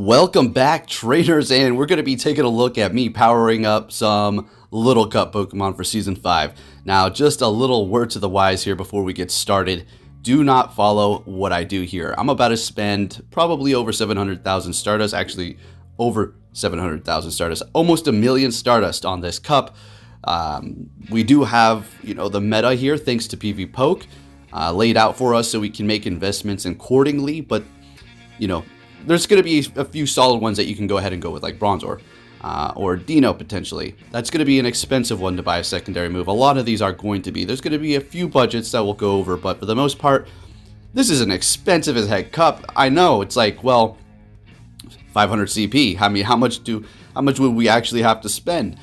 Welcome back, trainers, and we're going to be taking a look at me powering up some Little Cup Pokemon for Season 5. Now, just a little word to the wise here before we get started. Do not follow what I do here. I'm about to spend probably over 700,000 Stardust, actually over 700,000 Stardust, almost a million Stardust on this cup. We do have, the meta here, thanks to Pvpoke, laid out for us so we can make investments accordingly, but, there's going to be a few solid ones that you can go ahead and go with, like Bronzor or Dino potentially. That's going to be an expensive one to buy a secondary move. A lot of these are going to be. There's going to be a few budgets that we'll go over, but for the most part, this is an expensive as heck cup. I know, it's like, well, 500 CP. I mean, how much would we actually have to spend?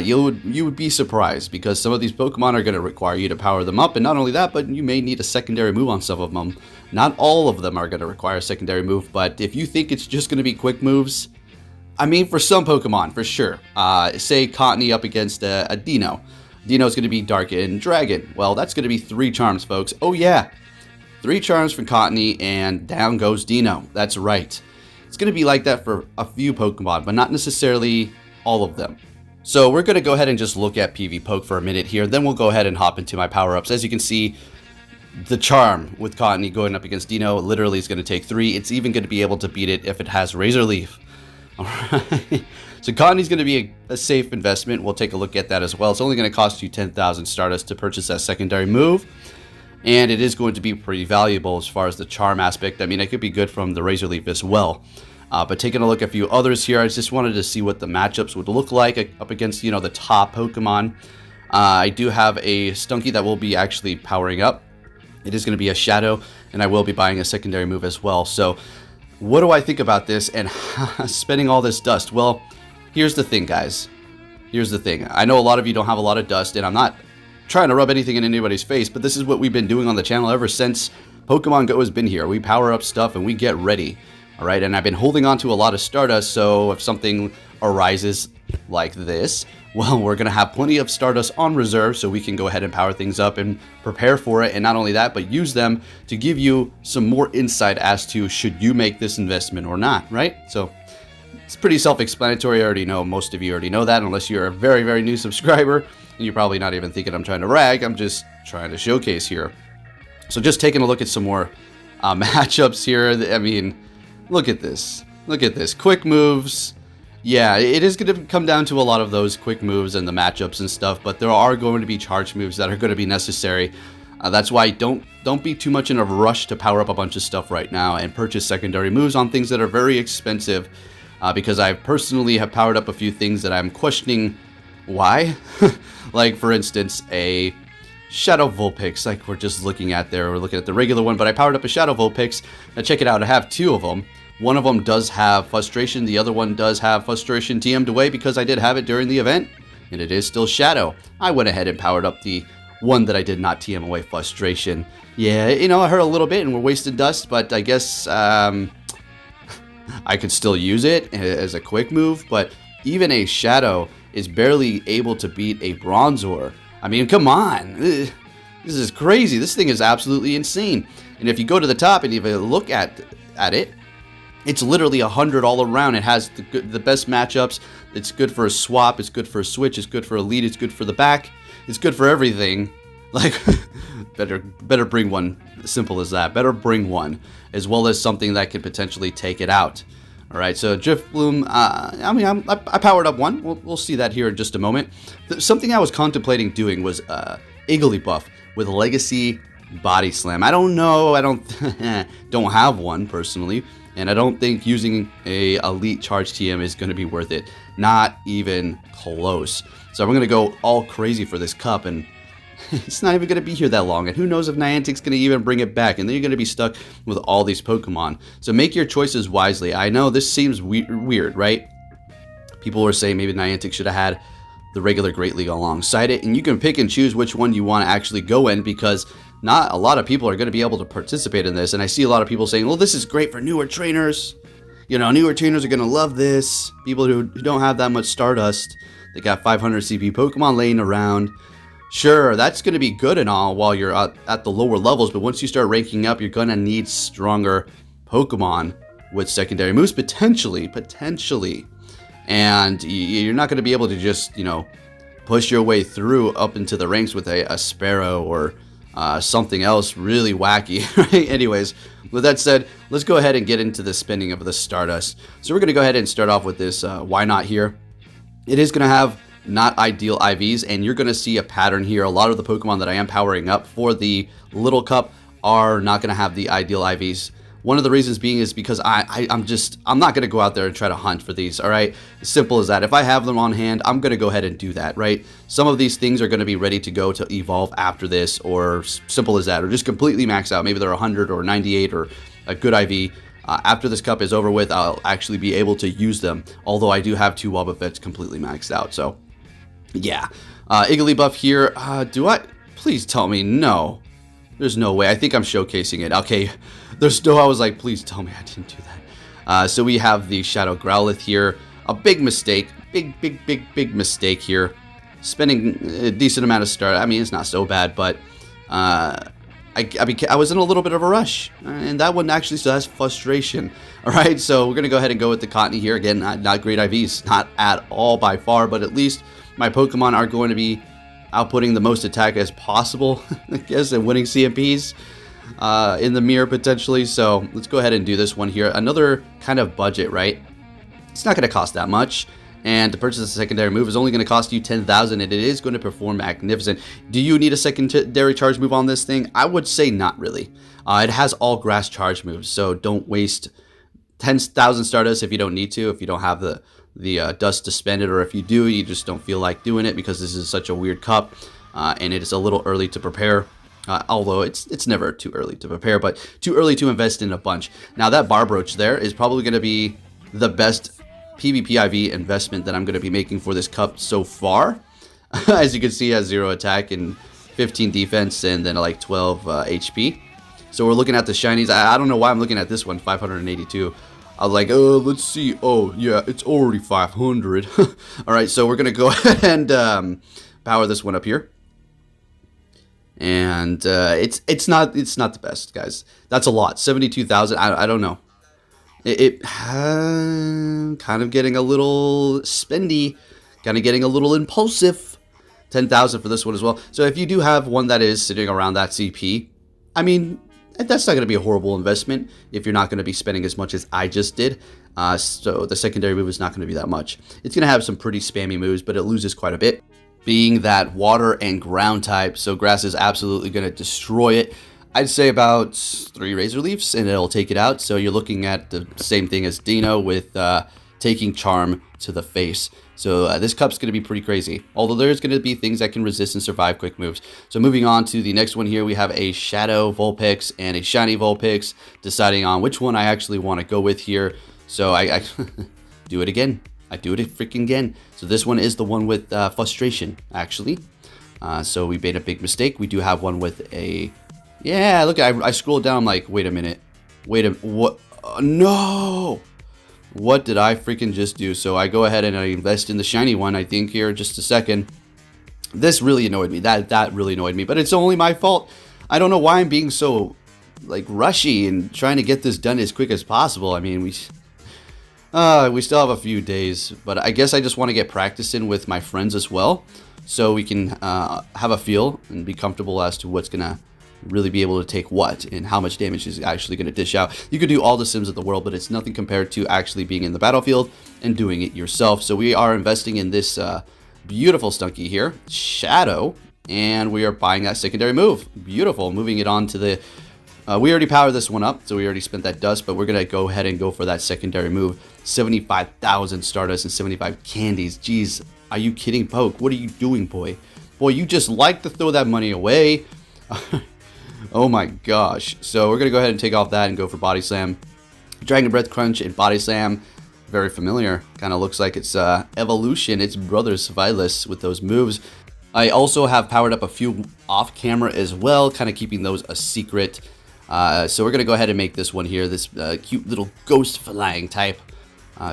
You would be surprised, because some of these Pokemon are going to require you to power them up, and not only that, but you may need a secondary move on some of them. Not all of them are going to require a secondary move, but if you think it's just going to be quick moves, I mean, for some Pokemon, for sure. Say Cottony up against a Dino. Dino's going to be Dark and Dragon. Well, that's going to be 3 charms, folks. Oh yeah, 3 charms from Cottony, and down goes Dino. That's right. It's going to be like that for a few Pokemon, but not necessarily all of them. So we're going to go ahead and just look at Pvpoke for a minute here, then we'll go ahead and hop into my power-ups. As you can see, the charm with Cottony going up against Dino literally is going to take 3. It's even going to be able to beat it if it has Razor Leaf. Alright, so Cottony's going to be a safe investment. We'll take a look at that as well. It's only going to cost you 10,000 Stardust to purchase that secondary move, and it is going to be pretty valuable as far as the charm aspect. I mean, it could be good from the Razor Leaf as well. But taking a look at a few others here, I just wanted to see what the matchups would look like up against, the top Pokemon. I do have a Stunky that will be actually powering up. It is going to be a Shadow, and I will be buying a secondary move as well. So what do I think about this and spending all this dust? Well, here's the thing, guys. Here's the thing. I know a lot of you don't have a lot of dust, and I'm not trying to rub anything in anybody's face, but this is what we've been doing on the channel ever since Pokemon Go has been here. We power up stuff and we get ready. All right, and I've been holding on to a lot of Stardust, so if something arises like this, well, we're going to have plenty of Stardust on reserve, so we can go ahead and power things up and prepare for it, and not only that, but use them to give you some more insight as to should you make this investment or not, right? So it's pretty self-explanatory. I already know, most of you already know that, unless you're a very, very new subscriber, and you're probably not even thinking I'm trying to rag. I'm just trying to showcase here. So just taking a look at some more matchups here. I mean, look at this. Look at this. Quick moves. Yeah, it is going to come down to a lot of those quick moves and the matchups and stuff, but there are going to be charge moves that are going to be necessary. That's why don't be too much in a rush to power up a bunch of stuff right now and purchase secondary moves on things that are very expensive, because I personally have powered up a few things that I'm questioning why. Like, for instance, a Shadow Vulpix, like we're just looking at there. We're looking at the regular one, but I powered up a Shadow Vulpix. Now check it out, I have 2 of them. One of them does have Frustration, the other one does have Frustration TM'd away because I did have it during the event, and it is still Shadow. I went ahead and powered up the one that I did not TM away Frustration. Yeah, it hurt a little bit and we're wasting dust, but I guess I could still use it as a quick move, but even a Shadow is barely able to beat a Bronzor. I mean, come on. This is crazy. This thing is absolutely insane. And if you go to the top and even look at it, it's literally 100 all around. It has the best matchups. It's good for a swap. It's good for a switch. It's good for a lead. It's good for the back. It's good for everything. Like, better bring one. Simple as that. Better bring one, as well as something that can potentially take it out. All right, so Drifloon, I powered up one. We'll see that here in just a moment. Something I was contemplating doing was Igglybuff with Legacy Body Slam. I don't know. I don't have one personally, and I don't think using a Elite Charge TM is going to be worth it. Not even close. So we're going to go all crazy for this cup, and it's not even going to be here that long, and who knows if Niantic's going to even bring it back, and then you're going to be stuck with all these Pokemon. So make your choices wisely. I know this seems weird, right? People were saying maybe Niantic should have had the regular Great League alongside it, and you can pick and choose which one you want to actually go in, because not a lot of people are going to be able to participate in this, and I see a lot of people saying, well, this is great for newer trainers. Newer trainers are going to love this. People who don't have that much Stardust, they got 500 CP Pokemon laying around. Sure, that's going to be good and all while you're at the lower levels, but once you start ranking up, you're going to need stronger Pokemon with secondary moves, potentially. And you're not going to be able to just, you know, push your way through up into the ranks with a Sparrow or something else really wacky, right? Anyways, with that said, let's go ahead and get into the spending of the Stardust. So we're going to go ahead and start off with this Why Not here. It is going to have not ideal IVs, and you're going to see a pattern here. A lot of the Pokemon that I am powering up for the Little Cup are not going to have the ideal IVs. One of the reasons being is because I'm not going to go out there and try to hunt for these, all right? As simple as that. If I have them on hand, I'm going to go ahead and do that, right? Some of these things are going to be ready to go to evolve after this, or simple as that, or just completely max out. Maybe they're 100 or 98 or a good IV. After this cup is over with, I'll actually be able to use them, although I do have 2 Wobbuffets completely maxed out, so yeah. Igglybuff here, please tell me no. There's no way. I think I'm showcasing it. Okay, I was like, please tell me I didn't do that. So we have the Shadow Growlithe here. A big mistake. Big mistake here. Spending a decent amount of start. I mean, it's not so bad, but I was in a little bit of a rush. And that one actually still has frustration. All right, so we're going to go ahead and go with the Cottony here. Again, not great IVs. Not at all by far, but at least my Pokemon are going to be outputting the most attack as possible, I guess, and winning CMPs in the mirror potentially. So let's go ahead and do this one here. Another kind of budget, right? It's not going to cost that much, and to purchase a secondary move is only going to cost you 10,000, and it is going to perform magnificent. Do you need a secondary charge move on this thing? I would say not really. It has all grass charge moves, so don't waste 10,000 Stardust if you don't need to, if you don't have the dust to spend it, or if you do, you just don't feel like doing it because this is such a weird cup, and it is a little early to prepare. Although it's never too early to prepare, but too early to invest in a bunch. Now that Barbroach there is probably going to be the best PvP IV investment that I'm going to be making for this cup so far. As you can see, it has 0 attack and 15 defense and then like 12 HP. So we're looking at the shinies. I don't know why I'm looking at this one, 582. I was like, oh, let's see. Oh, yeah, it's already 500. All right, so we're going to go ahead and power this one up here. And it's not the best, guys. That's a lot. 72,000. I don't know. It kind of getting a little spendy, kind of getting a little impulsive. 10,000 for this one as well. So if you do have one that is sitting around that CP, I mean, that's not going to be a horrible investment if you're not going to be spending as much as I just did. So the secondary move is not going to be that much. It's going to have some pretty spammy moves, but it loses quite a bit, being that water and ground type. So grass is absolutely going to destroy it. I'd say about 3 Razor Leafs and it'll take it out. So you're looking at the same thing as Dino with taking Charm to the face. So this cup's going to be pretty crazy. Although there's going to be things that can resist and survive quick moves. So moving on to the next one here, we have a Shadow Vulpix and a Shiny Vulpix. Deciding on which one I actually want to go with here. So I do it again. I do it freaking again. So this one is the one with frustration, actually. So we made a big mistake. We do have one with a... Yeah, look, I scrolled down. I'm like, wait a minute. What? No! What did I freaking just do? So I go ahead and I invest in the shiny one, I think, here just a second. This really annoyed me. That really annoyed me. But it's only my fault. I don't know why I'm being so, like, rushy and trying to get this done as quick as possible. I mean, we still have a few days. But I guess I just want to get practice in with my friends as well. So we can have a feel and be comfortable as to what's going to really be able to take what and how much damage is actually going to dish out. You could do all the sims of the world, but it's nothing compared to actually being in the battlefield and doing it yourself. So we are investing in this beautiful Stunky here, Shadow, and we are buying that secondary move. Beautiful. Moving it on to the... we already powered this one up, so we already spent that dust, but we're going to go ahead and go for that secondary move. 75,000 Stardust and 75 candies. Jeez, are you kidding, Poke? What are you doing, boy? Boy, you just like to throw that money away. Oh my gosh. So we're going to go ahead and take off that and go for Body Slam. Dragon Breath Crunch and Body Slam. Very familiar. Kind of looks like it's Evolution. It's Brothers Vilas with those moves. I also have powered up a few off camera as well, kind of keeping those a secret. So we're going to go ahead and make this one here. This cute little ghost flying type.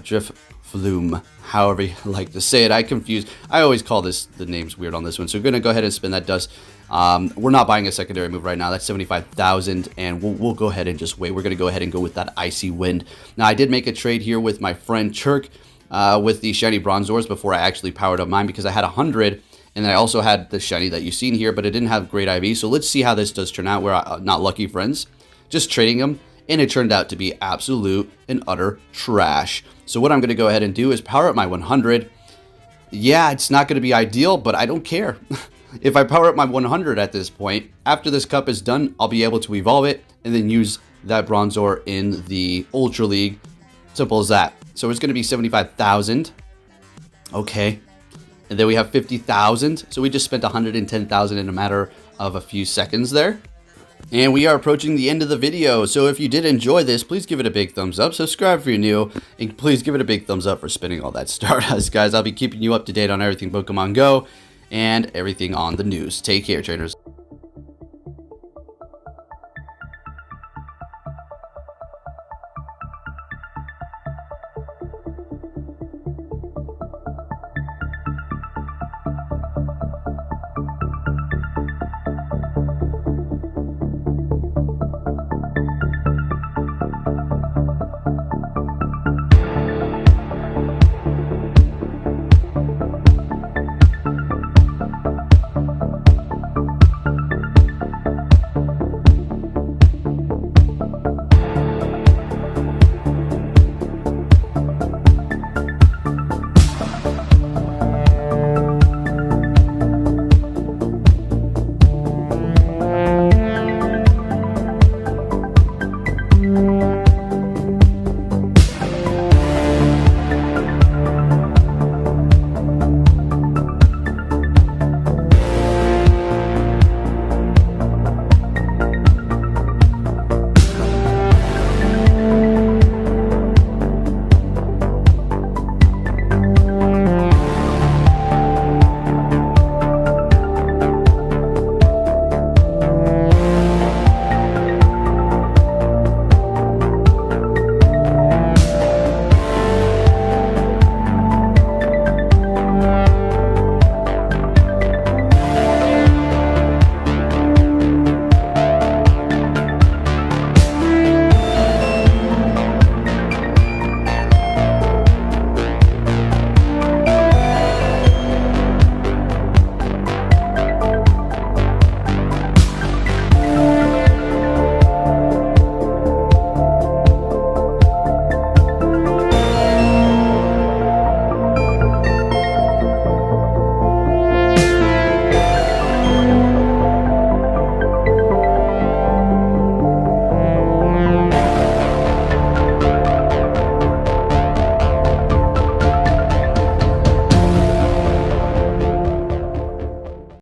Drift Flume, however you like to say it. I always call the names weird on this one. So we're going to go ahead and spin that dust. We're not buying a secondary move right now. That's 75,000, and we'll go ahead and just wait. We're going to go ahead and go with that Icy Wind. Now, I did make a trade here with my friend Chirk with the shiny Bronzors before I actually powered up mine, because I had 100, and then I also had the shiny that you've seen here, but it didn't have great IV. So let's see how this does turn out. We're not lucky friends. Just trading them, and it turned out to be absolute and utter trash. So what I'm going to go ahead and do is power up my 100. Yeah, it's not going to be ideal, but I don't care. If I power up my 100 at this point, after this cup is done, I'll be able to evolve it and then use that Bronzor in the Ultra League. Simple as that. So it's going to be 75,000. Okay. And then we have 50,000. So we just spent 110,000 in a matter of a few seconds there. And we are approaching the end of the video. So if you did enjoy this, please give it a big thumbs up. Subscribe if you're new. And please give it a big thumbs up for spending all that Stardust, guys. I'll be keeping you up to date on everything Pokemon Go and everything on the news. Take care, trainers.